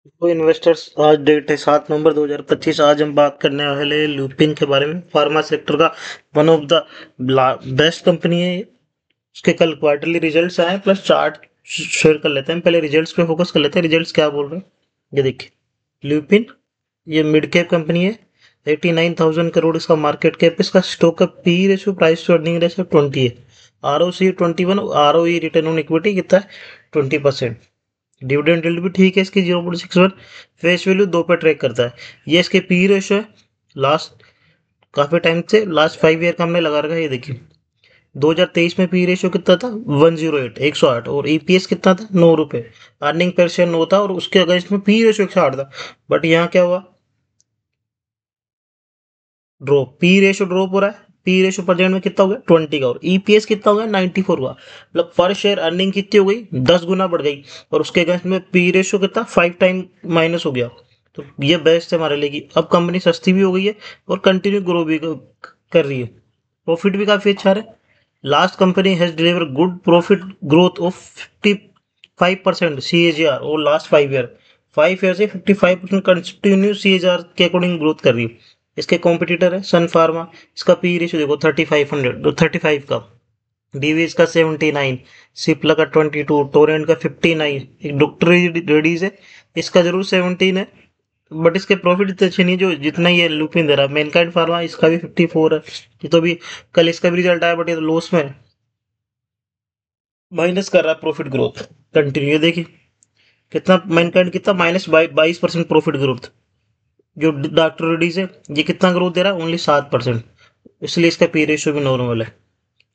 तो इन्वेस्टर्स, आज डेट है 7 नवंबर 2025। आज हम बात करने वाले हैं लुपिन के बारे में। फार्मा सेक्टर का one of the best company है ये। उसके कल क्वार्टरली रिजल्ट्स आए, प्लस चार्ट शेयर कर लेते हैं। पहले रिजल्ट्स पे फोकस कर लेते हैं, रिजल्ट्स क्या बोल रहे हैं। ये देखिए लुपिन, ये मिड कैप कंपनी है। 89,000 करोड़ इसका मार्केट कैप। इसका स्टॉक का P ratio, price to earning ratio 20 है। R O C 21, R O E return on equity कितना है, 20%। डिविडेंड यील्ड भी ठीक है इसकी, 0.61। फेस वैल्यू 2 पे ट्रेक करता है। ये इसके पी रेशियो है। लास्ट काफी टाइम से, लास्ट 5 ईयर का हमने लगा रखा है। ये देखिए 2023 में पी रेशियो कितना था, 108, 108। और ईपीएस कितना था, 9 रुपए। अर्निंग पर शेयर 9 था, और उसके अगेंस्ट में पी रेशियो 108 था। बट यहाँ क्या हुआ, ड्रॉप, पी रेशियो ड्रॉप हो रहा है। पी रेशियो प्रेजेंट में कितना हो गया, 20 का। और ईपीएस कितना हो गया, 94 का। मतलब पर शेयर अर्निंग कितनी हो गई, 10 गुना बढ़ गई। और उसके अगेंस्ट में पी रेशियो कितना, 5 टाइम माइनस हो गया। तो ये बेस्ट है हमारे लिए कि अब कंपनी सस्ती भी हो गई है और कंटिन्यू ग्रो भी कर रही है। प्रॉफिट भी काफी अच्छा है। Last company has deliver good profit growth of 55% CAGR और लास्ट 5 ईयर। 5 ईयर से 55% कंटिन्यू CAGR के अकॉर्डिंग ग्रोथ कर रही है। इसके कॉम्पिटिटर है सन फार्मा। इसका पी रेशियो देखो 3500, 35 का। डीवीज का 79, सिप्ला का 22, टोरेंट का 59। एक डॉक्टर रेडीज है, इसका जरूर 17 है। बट इसके प्रॉफिट इतने अच्छे नहीं जो जितना ये लुपिन दे रहा है। मैनकाइंड फार्मा, इसका भी 54 है। ये तो भी कल इसका भी रिजल्ट आया, बट ये तो लॉस में है। माइनस कर रहा है प्रॉफिट ग्रोथ कंटिन्यू। देखिए कितना मैनकाइंड, कितना -22% प्रॉफिट ग्रोथ। जो डॉक्टर रेडीज है, ये कितना ग्रोथ दे रहा है, ओनली 7%। इसलिए इसका पी रेशियो भी नॉर्मल है।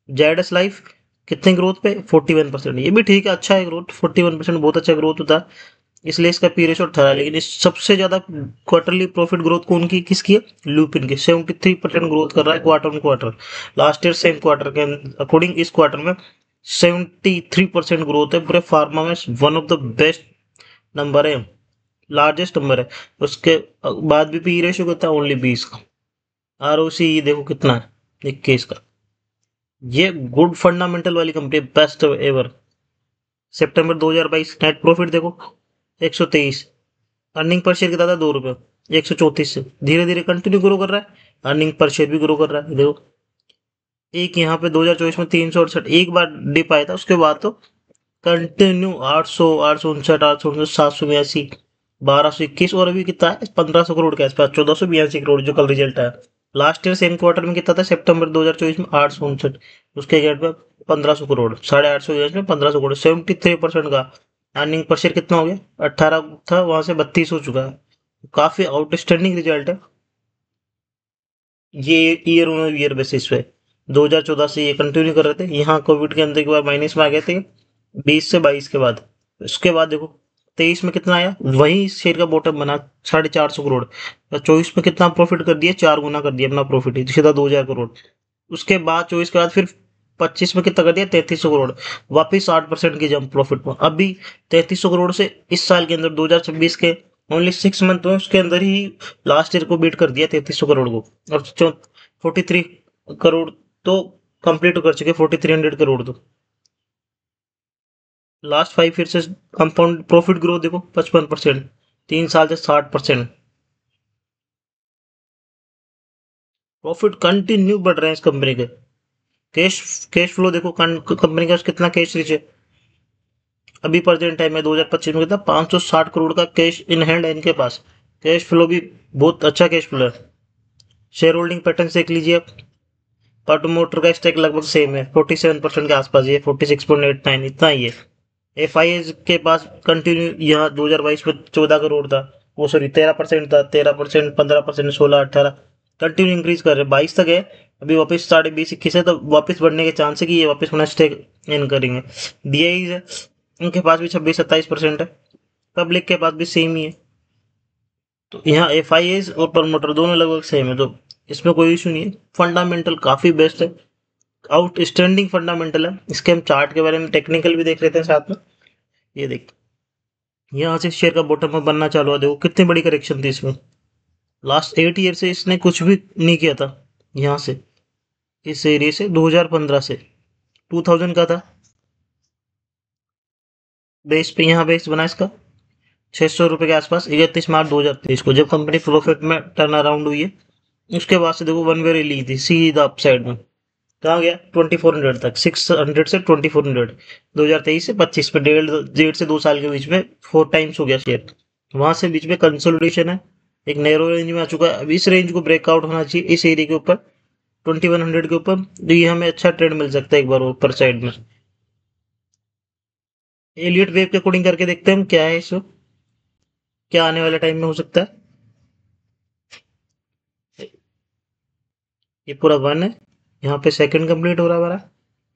जेडएस लाइफ कितने ग्रोथ पे, 41%। ये भी ठीक है, अच्छा है ग्रोथ। 41% बहुत अच्छा ग्रोथ होता है। इसलिए इसका पी रेशियो 18। लेकिन इस सबसे ज्यादा क्वार्टरली प्रॉफिट ग्रोथ कौन की किसकी है, लुपिन की। 73% ग्रोथ कर रहा है quarter on quarter. Last year same quarter के अकॉर्डिंग इस क्वार्टर में 73% ग्रोथ है। पूरे फार्मा में one of the best number है, लार्जेस्ट नंबर है। उसके बाद भी पी रेशियो कितना, ओनली 20 का। आर ओ सी देखो कितना है, 21 का। ये गुड फंडामेंटल वाली कंपनी, बेस्ट एवर। सितंबर 2022 नेट प्रॉफिट देखो 123। अर्निंग पर शेयर कितना था, 2 रुपए। 134 से धीरे धीरे कंटिन्यू ग्रो कर रहा है। अर्निंग पर शेयर भी ग्रो कर रहा है देखो। एक यहाँ पे 2024 में 368 एक बार डिप आया था, उसके बाद तो कंटिन्यू 800, 859, 859, 782, 1221। और अभी कितना है, 1500 करोड़ के आसपास, 1482 करोड़ जो कल रिजल्ट आया। लास्ट ईयर सेम क्वार्टर में कितना था, सितंबर 2024 में 859। उसके गेट पे 1500 करोड़, 850 में 1500 करोड़, 73% का। अर्निंग पर शेयर कितना हो गया, 18 था, वहां से 32 हो चुका है। काफी आउटस्टैंडिंग रिजल्ट है ये। ईयर ऑन ईयर बेसिस पे 2014 से ये कंटिन्यू कर रहे थे। यहाँ कोविड के अंदर के बाद माइनस में आ गए थे, 20 से 22 के बाद। उसके बाद देखो 23 में कितना आया, वही इस शेयर का बॉटम बना, 450 करोड़। 24 में कितना प्रॉफिट कर दिया, 4 गुना कर दिया अपना प्रॉफिट ही, सीधा 2000 करोड़। उसके बाद 24 के बाद फिर 25 में कितना कर दिया, 3300 करोड़। वापिस 8% की जंप प्रॉफिट में। अभी 3300 करोड़ से इस साल के अंदर 2026 के ओनली 6 मंथ में उसके अंदर ही लास्ट ईयर को बीट कर दिया 3300 करोड़ को। और 43 करोड़ तो कंप्लीट कर चुके, 4300 करोड़ तो। लास्ट 5 ईयर से कंपाउंड प्रॉफिट ग्रोथ देखो 55%। 3 साल से 60%। प्रॉफिट कंटिन्यू बढ़ रहे हैं इस कंपनी के। कैश कैश फ्लो देखो कंपनी का कितना कैश रिच है। अभी प्रेजेंट टाइम में 2025 में कितना, 560 करोड़ का कैश इन हैंड है इनके पास। कैश फ्लो भी बहुत अच्छा कैश फ्लो है। शेयर होल्डिंग पैटर्न देख लीजिए आप। ऑटोमोटर का स्टेक लगभग सेम है, 47% के आसपास, ये 46.89 इतना ही है। एफ आई एस के पास कंटिन्यू, यहाँ 2022 में 14 करोड़ था, वो सॉरी 13% था। 13%, 15%, 16, 18, कंटिन्यू इंक्रीज कर रहे हैं, 22 तक है। अभी वापस 20.5, 21 है, तो वापस बढ़ने के चांस है कि ये वापस अपना स्टेक इन करेंगे। डीआई है, उनके पास भी 26-27% है। पब्लिक के पास भी सेम ही है। तो यहाँ एफ आई एस और प्रमोटर दोनों लगभग सेम है, तो इसमें कोई इशू नहीं है। फंडामेंटल काफी बेस्ट है, आउटस्टैंडिंग फंडामेंटल है। इसके हम चार्ट के बारे में टेक्निकल भी देख लेते हैं साथ में। ये देख, यहाँ से शेयर का बॉटम अप बनना चालू हुआ, देखो कितनी बड़ी करेक्शन थी इसमें। लास्ट 8 ईयर से इसने कुछ भी नहीं किया था। यहाँ से इस एरिया से 2015 से 2000 का था बेस पे, यहाँ बेस बना इसका ₹600 के आसपास 31 मार्च 2023 को, जब कंपनी प्रॉफिट में टर्न अराउंड हुई है। उसके बाद से देखो वन वे रैली थी सीधा अप साइड में, कहाँ गया 2400 तक, 600 से 2400, 2023 से 25 में, डेढ़ से 2 साल के बीच में 4 टाइम्स हो गया शेयर। वहां से बीच में कंसोलिडेशन है, एक नैरो रेंज में आ चुका है। अब इस रेंज को ब्रेकआउट होना चाहिए इस एरिया के ऊपर, 2100 के ऊपर, तो ये हमें अच्छा ट्रेंड मिल सकता है एक बार ऊपर साइड में। एलियट वेव के अकॉर्डिंग करके देखते हैं हम क्या है इसको, क्या आने वाले टाइम में हो सकता है। ये पूरा वन है, यहाँ पे सेकंड कंप्लीट हो रहा है हमारा,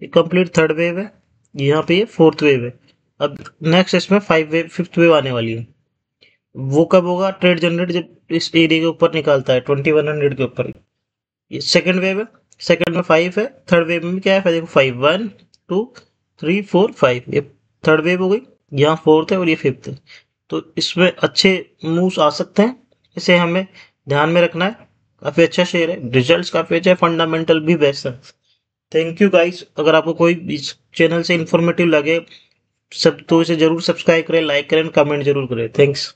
ये कंप्लीट थर्ड वेव है, यहाँ पे ये फोर्थ वेव है। अब नेक्स्ट इसमें फिफ्थ वेव आने वाली है। वो कब होगा ट्रेड जनरेट, जब इस एरिया के ऊपर निकालता है 2100 के ऊपर। ये सेकंड वेव है, सेकंड में 5 है, थर्ड वेव में क्या है, देखो 5, 1 2 3 4 5, ये थर्ड वेव हो गई, यहाँ फोर्थ है और ये फिफ्थ है। तो इसमें अच्छे मूव्स आ सकते हैं, इसे हमें ध्यान में रखना है। काफी अच्छा शेयर है, रिजल्ट्स काफी अच्छा है, फंडामेंटल भी बेस्ट है। थैंक यू गाइस, अगर आपको कोई इस चैनल से इंफॉर्मेटिव लगे सब तो इसे जरूर सब्सक्राइब करें, लाइक करें, कमेंट जरूर करें। थैंक्स।